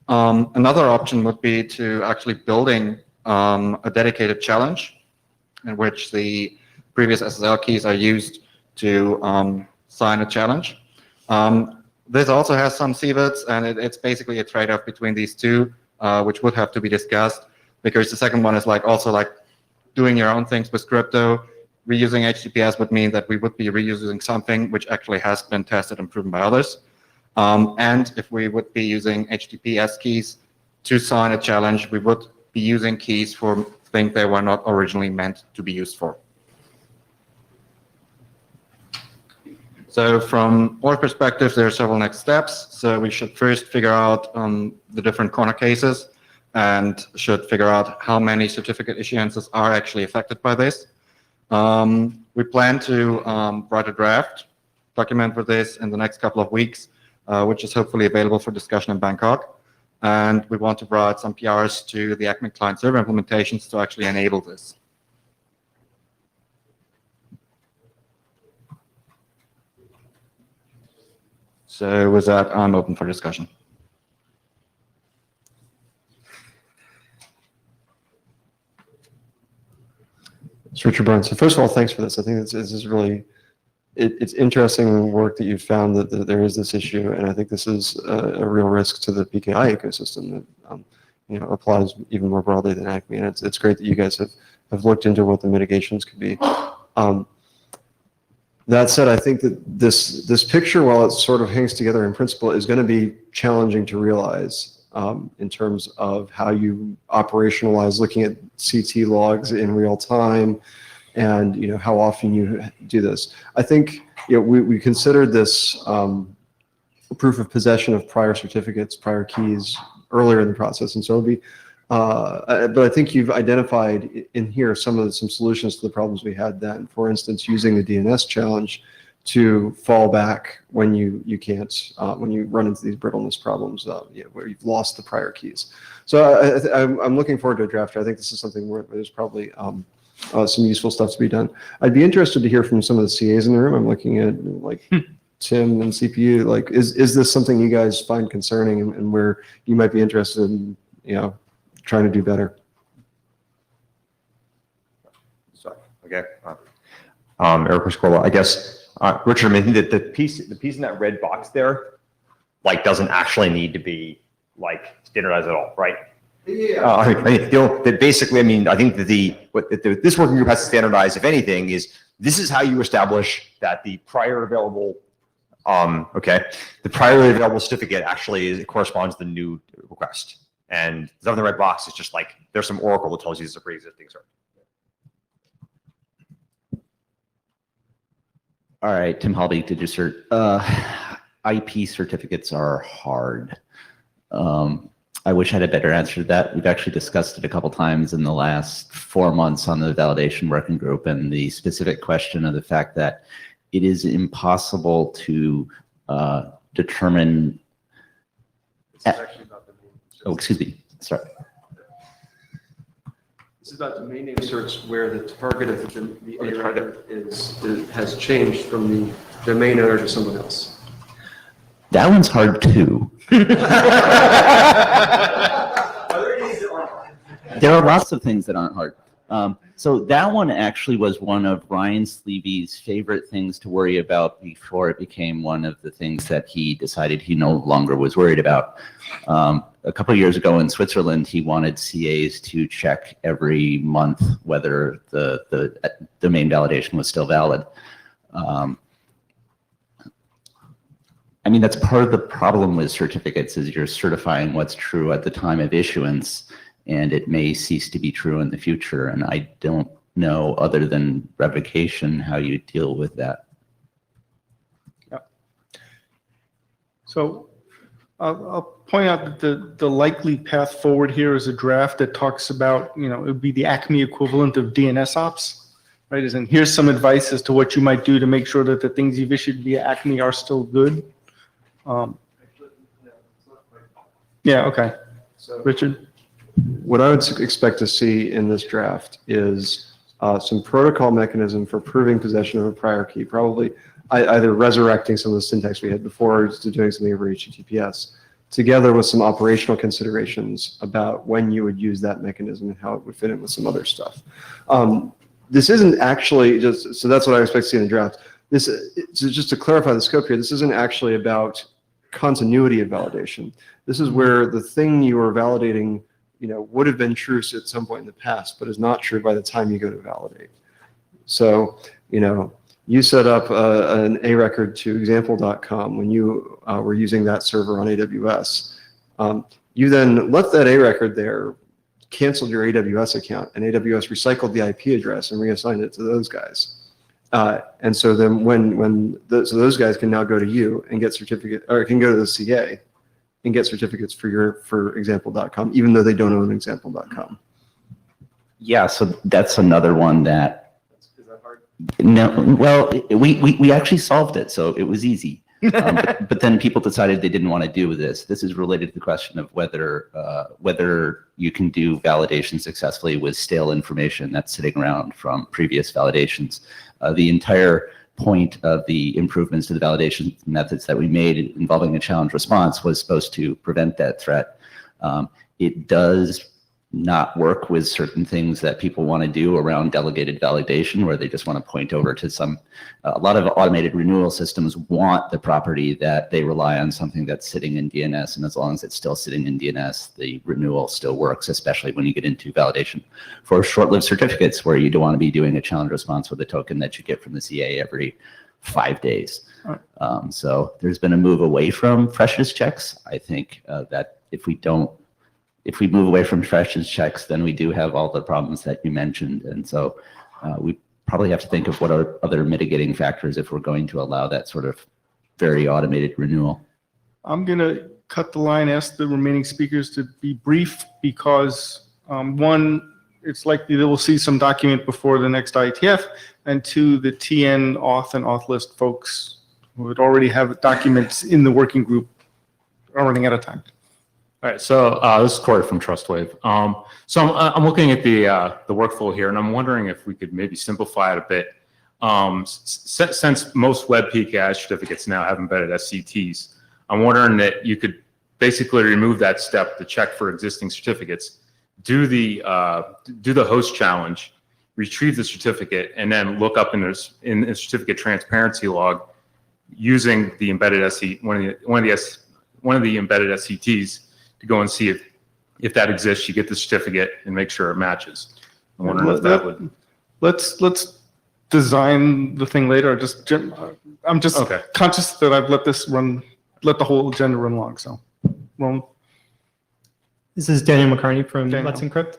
Another option would be to actually building a dedicated challenge in which the previous SSL keys are used to sign a challenge. This also has some CVETs, and it's basically a trade-off between these two, which would have to be discussed, because the second one is also like doing your own things with crypto. Reusing HTTPS would mean that we would be reusing something which actually has been tested and proven by others. And if we would be using HTTPS keys to sign a challenge, we would be using keys for things they were not originally meant to be used for. So from our perspective, there are several next steps. So we should first figure out the different corner cases, and should figure out how many certificate issuances are actually affected by this. We plan to write a draft document for this in the next couple of weeks, which is hopefully available for discussion in Bangkok. And we want to write some PRs to the Acme client server implementations to actually enable this. So with that, I'm open for discussion. So Richard Burns. So first of all, thanks for this. I think this is really, it's interesting work that you've found that there is this issue, and I think this is a real risk to the PKI ecosystem that applies even more broadly than Acme. And it's great that you guys have looked into what the mitigations could be. That said, I think that this picture, while it sort of hangs together in principle, is going to be challenging to realize in terms of how you operationalize looking at CT logs in real time, and how often you do this. I think we considered this proof of possession of prior certificates, prior keys earlier in the process, and so it'll be. But I think you've identified in here some solutions to the problems we had then. For instance, using the DNS challenge to fall back when you can't, when you run into these brittleness problems where you've lost the prior keys. So I'm looking forward to a draft. I think this is something where there's probably some useful stuff to be done. I'd be interested to hear from some of the CAs in the room. I'm looking at like Tim and CPU. Like, is this something you guys find concerning, and where you might be interested in trying to do better? Sorry. Okay. Eric Pascola, I guess. Richard, I mean, the piece in that red box there, doesn't actually need to be like standardize at all, right? That basically, I mean, I think that this working group has to standardize, if anything, is this is how you establish that the prior available, the prior available certificate actually corresponds to the new request. And the other red box is just like, there's some oracle that tells you it's a pre-existing cert. All right, Tim Halbeek, did you cert? IP certificates are hard. I wish I had a better answer to that. We've actually discussed it a couple times in the last 4 months on the validation working group, and the specific question of the fact that it is impossible to determine. Oh, excuse me. Sorry. This is about domain name certs where the target of the A record has changed from the domain owner to someone else. That one's hard too. There are lots of things that aren't hard. So that one actually was one of Ryan Sleevy's favorite things to worry about before it became one of the things that he decided he no longer was worried about. A couple of years ago in Switzerland, he wanted CAs to check every month whether the domain validation was still valid. I mean, that's part of the problem with certificates is you're certifying what's true at the time of issuance, and it may cease to be true in the future. And I don't know, other than revocation, how you deal with that. Yep. So I'll point out that the likely path forward here is a draft that talks about, it would be the Acme equivalent of DNS ops, right? As in, here's some advice as to what you might do to make sure that the things you've issued via Acme are still good. Yeah, okay. So Richard? what I would expect to see in this draft is some protocol mechanism for proving possession of a prior key, probably either resurrecting some of the syntax we had before or just doing something over HTTPS, together with some operational considerations about when you would use that mechanism and how it would fit in with some other stuff. This isn't actually just, so that's what I expect to see in the draft. So just to clarify the scope here, this isn't actually about continuity of validation. This is where the thing you are validating, would have been true at some point in the past, but is not true by the time you go to validate. So, you set up an A record to example.com when you were using that server on AWS. You then left that A record there, canceled your AWS account, and AWS recycled the IP address and reassigned it to those guys. And so then so those guys can now go to you and get certificate, or can go to the CA and get certificates for example.com, even though they don't own example.com. Yeah, so that's another one that. No, well, we actually solved it, so it was easy. But then people decided they didn't want to do this. This is related to the question of whether you can do validation successfully with stale information that's sitting around from previous validations. The entire point of the improvements to the validation methods that we made involving a challenge response was supposed to prevent that threat. It does not work with certain things that people want to do around delegated validation, where they just want to point over to a lot of automated renewal systems want the property that they rely on something that's sitting in DNS, and as long as it's still sitting in DNS, the renewal still works, especially when you get into validation for short-lived certificates where you don't want to be doing a challenge response with a token that you get from the CA every 5 days. So there's been a move away from freshness checks. I think that if we move away from freshness checks, then we do have all the problems that you mentioned. And so we probably have to think of what are other mitigating factors if we're going to allow that sort of very automated renewal. I'm going to cut the line, ask the remaining speakers to be brief because one, it's likely that we'll see some document before the next IETF, and two, the TN auth and auth list folks who would already have documents in the working group are running out of time. All right, so this is Corey from TrustWave. So I'm looking at the workflow here, and I'm wondering if we could maybe simplify it a bit. Since most web PKI certificates now have embedded SCTs, I'm wondering that you could basically remove that step to check for existing certificates, do the host challenge, retrieve the certificate, and then look up in the certificate transparency log using the embedded one of the embedded SCTs to go and see if that exists. You get the certificate and make sure it matches. I'm wondering if that would. Let's design the thing later. I'm just Okay. conscious that I've let the whole agenda run long. So, well, This is Daniel McCarney from Daniel. Let's Encrypt.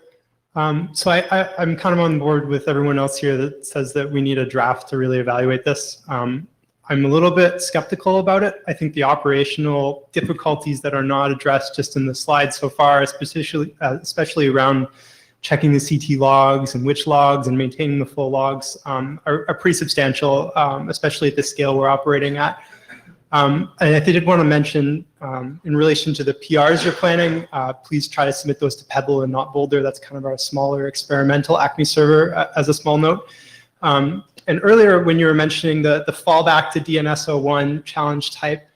So I'm kind of on board with everyone else here that says that we need a draft to really evaluate this. I'm a little bit skeptical about it. I think the operational difficulties that are not addressed just in the slides so far, especially around checking the CT logs and which logs and maintaining the full logs are pretty substantial, especially at the scale we're operating at. And I did want to mention, in relation to the PRs you're planning, please try to submit those to Pebble and not Boulder. That's kind of our smaller experimental Acme server, as a small note. And earlier, when you were mentioning the fallback to DNS-01 challenge type,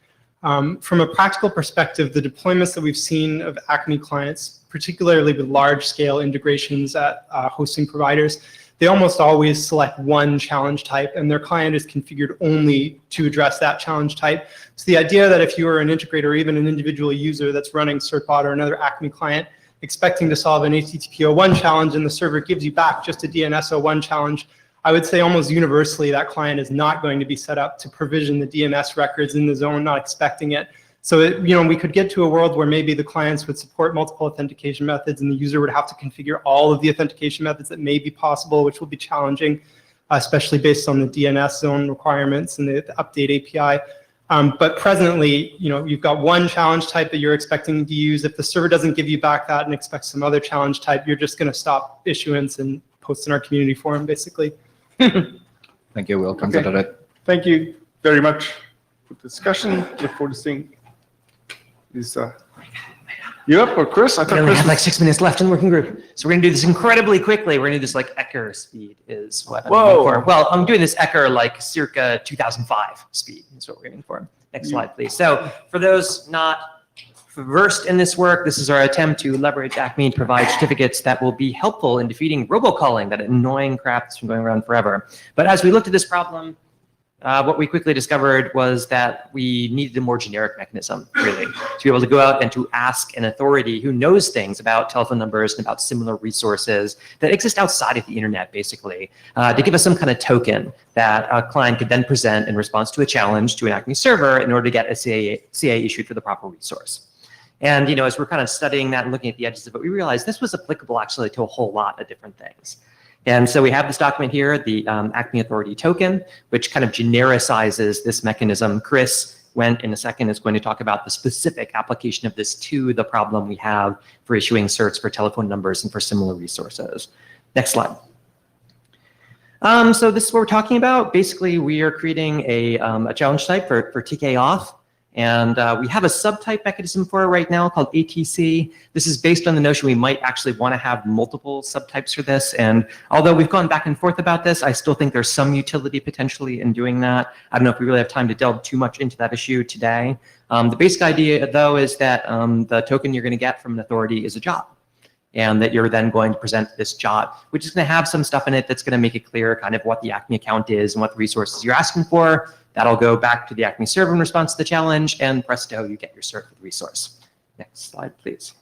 from a practical perspective, the deployments that we've seen of Acme clients, particularly with large-scale integrations at hosting providers, they almost always select one challenge type, and their client is configured only to address that challenge type. So the idea that if you are an integrator or even an individual user that's running CertBot or another Acme client, expecting to solve an HTTP-01 challenge and the server gives you back just a DNS-01 challenge, I would say almost universally that client is not going to be set up to provision the DNS records in the zone, not expecting it. So we could get to a world where maybe the clients would support multiple authentication methods and the user would have to configure all of the authentication methods that may be possible, which will be challenging, especially based on the DNS zone requirements and the update API. But presently, you've got one challenge type that you're expecting to use. If the server doesn't give you back that and expects some other challenge type, you're just going to stop issuance and post in our community forum, basically. Thank you. We'll consider it. thank you very much for the discussion. Look forward to seeing. You up or Chris? I We thought only Chris have was- like 6 minutes left in the working group. So we're gonna do this incredibly quickly. We're gonna do this like Ecker speed is what I'm Whoa. aiming for. Well, I'm doing this Ecker like circa 2005 speed is what we're aiming for. Next slide, please. So for those not versed in this work, this is our attempt to leverage Acme to provide certificates that will be helpful in defeating robocalling, that annoying crap that's been going around forever. But as we looked at this problem, what we quickly discovered was that we needed a more generic mechanism, really, to be able to go out and to ask an authority who knows things about telephone numbers and about similar resources that exist outside of the internet, basically, to give us some kind of token that a client could then present in response to a challenge to an Acme server in order to get a CA issued for the proper resource. And as we're kind of studying that and looking at the edges of it, we realized this was applicable actually to a whole lot of different things. And so we have this document here, the Acme Authority Token, which kind of genericizes this mechanism. Chris in a second is going to talk about the specific application of this to the problem we have for issuing certs for telephone numbers and for similar resources. Next slide. So this is what we're talking about. Basically, we are creating a challenge type for TK auth. And we have a subtype mechanism for it right now called ATC. This is based on the notion we might actually want to have multiple subtypes for this. And although we've gone back and forth about this, I still think there's some utility potentially in doing that. I don't know if we really have time to delve too much into that issue today. The basic idea, though, is that the token you're going to get from an authority is a job. And that you're then going to present this job, which is going to have some stuff in it that's going to make it clear kind of what the Acme account is and what the resources you're asking for. That'll go back to the Acme server in response to the challenge, and presto, you get your cert for the resource. Next slide, please.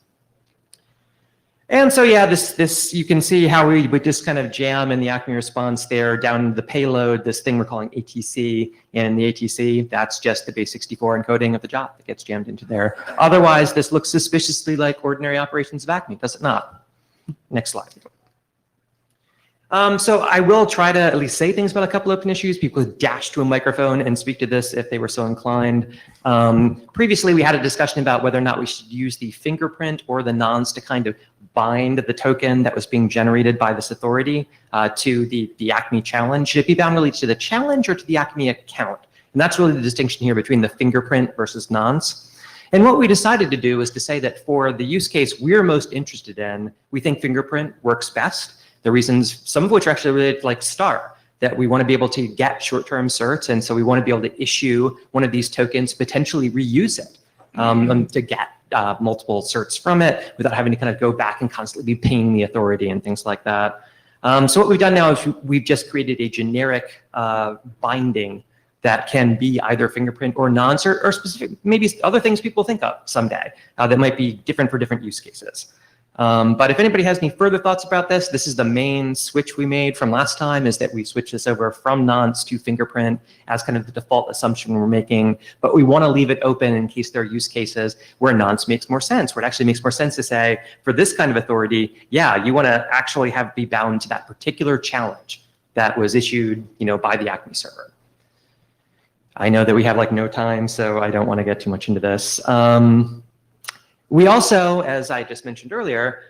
And so, yeah, this you can see how we would just kind of jam in the Acme response there down the payload, this thing we're calling ATC. And the ATC, that's just the base64 encoding of the job that gets jammed into there. Otherwise, this looks suspiciously like ordinary operations of Acme, does it not? Next slide. So I will try to at least say things about a couple open issues. People could dash to a microphone and speak to this if they were so inclined. Previously, we had a discussion about whether or not we should use the fingerprint or the nonce to kind of bind the token that was being generated by this authority to the Acme challenge. Should it be bound really to the challenge or to the Acme account? And that's really the distinction here between the fingerprint versus nonce. And what we decided to do is to say that for the use case we're most interested in, we think fingerprint works best. The reasons, some of which are actually related to like STAR, that we want to be able to get short-term certs, and so we want to be able to issue one of these tokens, potentially reuse it to get multiple certs from it without having to kind of go back and constantly be pinging the authority and things like that. So what we've done now is we've just created a generic binding that can be either fingerprint or nonce or specific, maybe other things people think of someday that might be different for different use cases. But if anybody has any further thoughts about this, this is the main switch we made from last time, is that we switched this over from nonce to fingerprint as kind of the default assumption we're making. But we want to leave it open in case there are use cases where nonce makes more sense, where it actually makes more sense to say, for this kind of authority, yeah, you want to actually be bound to that particular challenge that was issued, by the Acme server. I know that we have no time, so I don't want to get too much into this. We also, as I just mentioned earlier,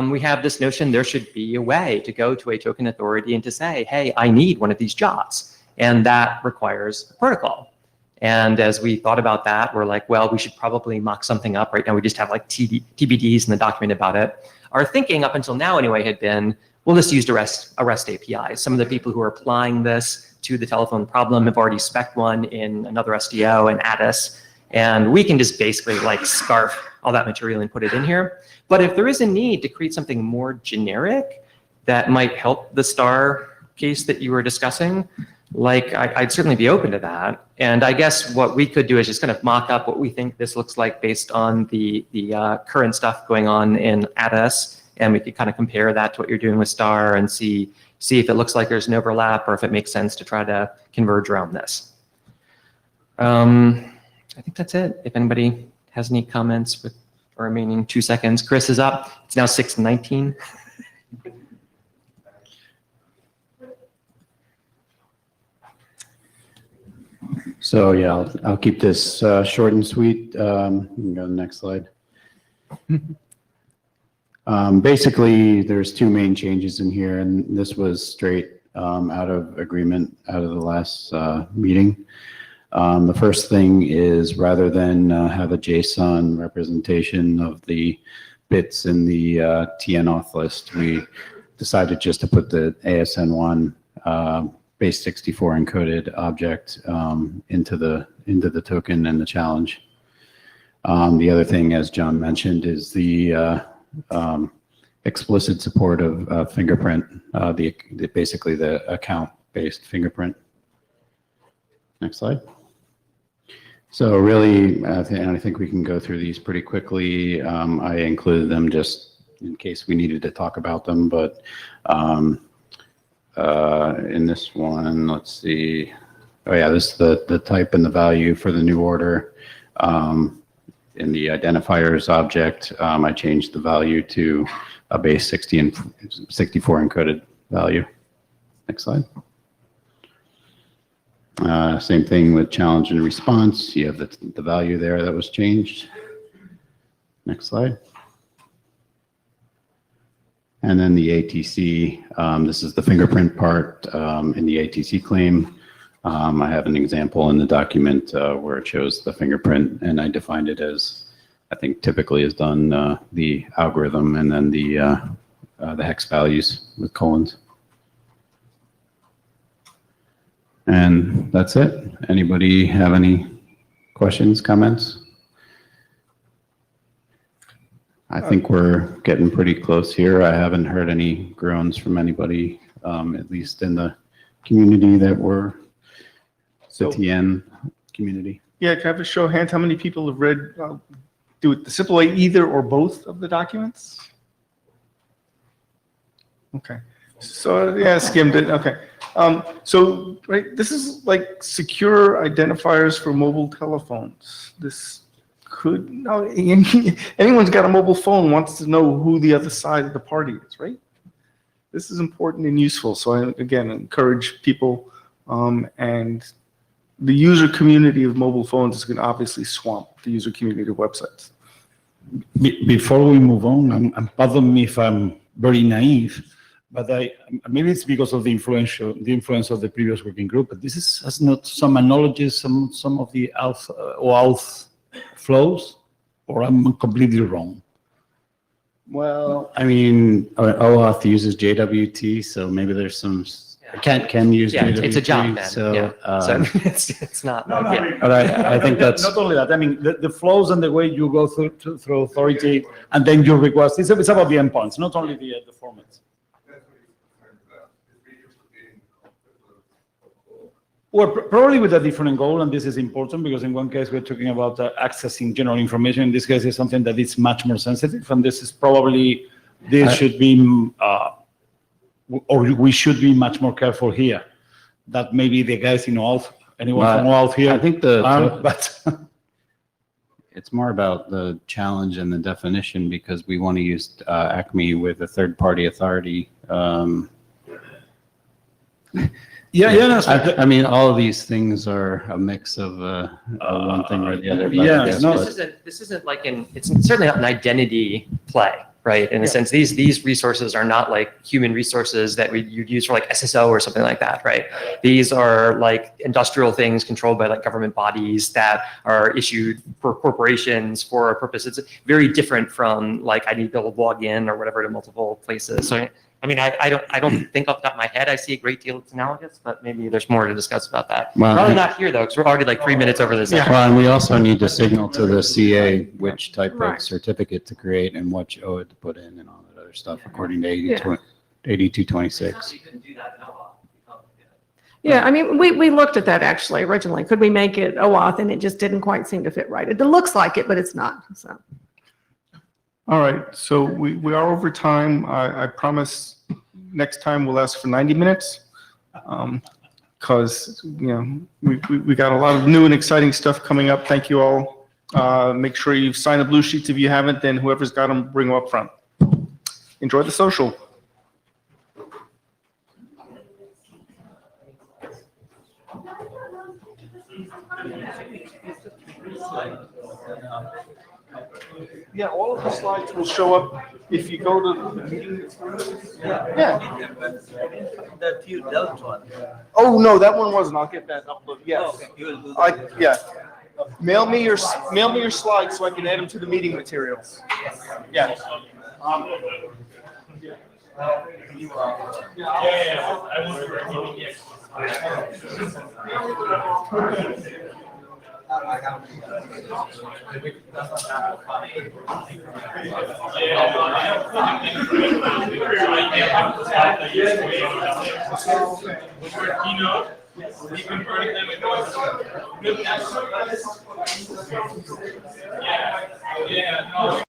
we have this notion there should be a way to go to a token authority and to say, hey, I need one of these jobs. And that requires a protocol. And as we thought about that, we're like, well, we should probably mock something up. Right now, we just have TBDs in the document about it. Our thinking up until now anyway had been, we'll just use a REST API. Some of the people who are applying this to the telephone problem have already spec'd one in another SDO and Addis. And we can just basically scarf all that material and put it in here. But if there is a need to create something more generic that might help the star case that you were discussing, I'd certainly be open to that. And I guess what we could do is just kind of mock up what we think this looks like based on the current stuff going on in Addis. And we could kind of compare that to what you're doing with star and see if it looks like there's an overlap or if it makes sense to try to converge around this. I think that's it. If anybody has any comments with the remaining 2 seconds. Chris is up. It's now 6:19. So yeah, I'll keep this short and sweet. You can go to the next slide. Basically, there's two main changes in here, and this was straight out of agreement out of the last meeting. The first thing is, rather than have a JSON representation of the bits in the TNAuth list, we decided just to put the ASN1 base 64 encoded object into the token and the challenge. The other thing, as John mentioned, is the explicit support of fingerprint, basically the account-based fingerprint. Next slide. So really, I think we can go through these pretty quickly. I included them just in case we needed to talk about them, but in this one, let's see. Oh yeah, this is the type and the value for the new order. In the identifiers object, I changed the value to a base 60 and 64 encoded value. Next slide. Same thing with challenge and response. You have the value there that was changed. Next slide. And then the ATC, this is the fingerprint part in the ATC claim. I have an example in the document where it shows the fingerprint, and I defined it as, I think typically is done, the algorithm and then the hex values with colons. And that's it. Anybody have any questions, comments? I think we're getting pretty close here. I haven't heard any groans from anybody, at least in the community that we're the TN community. Yeah, can I have a show of hands? How many people have read, do it the simple way, either or both of the documents? Okay. So yeah, skimmed it. Okay. So right, this is like secure identifiers for mobile telephones. This could, no, anyone's got a mobile phone wants to know who the other side of the party is, right? This is important and useful. So I, again, encourage people, and the user community of mobile phones is going to obviously swamp the user community of websites. Before we move on, and pardon me if I'm very naive, but maybe it's because of the influence of the previous working group, but this has not some analogies, some of the auth flows, or I'm completely wrong? Well, I mean, OAuth uses JWT, so maybe there's some, can use JWT. It's a job then. So, yeah. So it's not. No, like, I mean, but I think that's not only that. I mean, the flows and the way you go through authority, and then you request. It's about the endpoints, not only the formats. Well, probably with a different goal, and this is important because in one case we're talking about accessing general information. In this case, it's something that is much more sensitive, and this is probably should be, or we should be much more careful here. That maybe the guys in OAuth, anyone from OAuth here, I think but it's more about the challenge and the definition because we want to use Acme with a third-party authority. I mean, all of these things are a mix of one thing or the other. but yeah, I guess no, This isn't like it's certainly not an identity play, right? In a sense, these resources are not like human resources that you'd use for like SSO or something like that, right? These are like industrial things controlled by like government bodies that are issued for corporations for a purpose. It's very different from like I need to be able to log in or whatever to multiple places. So I mean, I don't think off the top of my head I see a great deal that's analogous, but maybe there's more to discuss about that. Well, Probably not here though, because we're already like 3 minutes over this. Well, and we also need to signal to the CA which type Right. of certificate to create and what OAuth to put in and all that other stuff according to 8226. Yeah, I mean, we looked at that actually originally. Could we make it OAuth? And it just didn't quite seem to fit right. It looks like it, but it's not, so. All right, so we are over time. I promise next time we'll ask for 90 minutes. Because, we got a lot of new and exciting stuff coming up. Thank you all. Make sure you've signed the blue sheets. If you haven't, then whoever's got them, bring them up front. Enjoy the social. Yeah, all of the slides will show up if you go to the meeting. Yeah. That few Delft one. Oh, no, that one wasn't. I'll get that uploaded. Yes. Okay, you will do that. Yeah. Mail me your slides so I can add them to the meeting materials. Yeah. Yeah, no.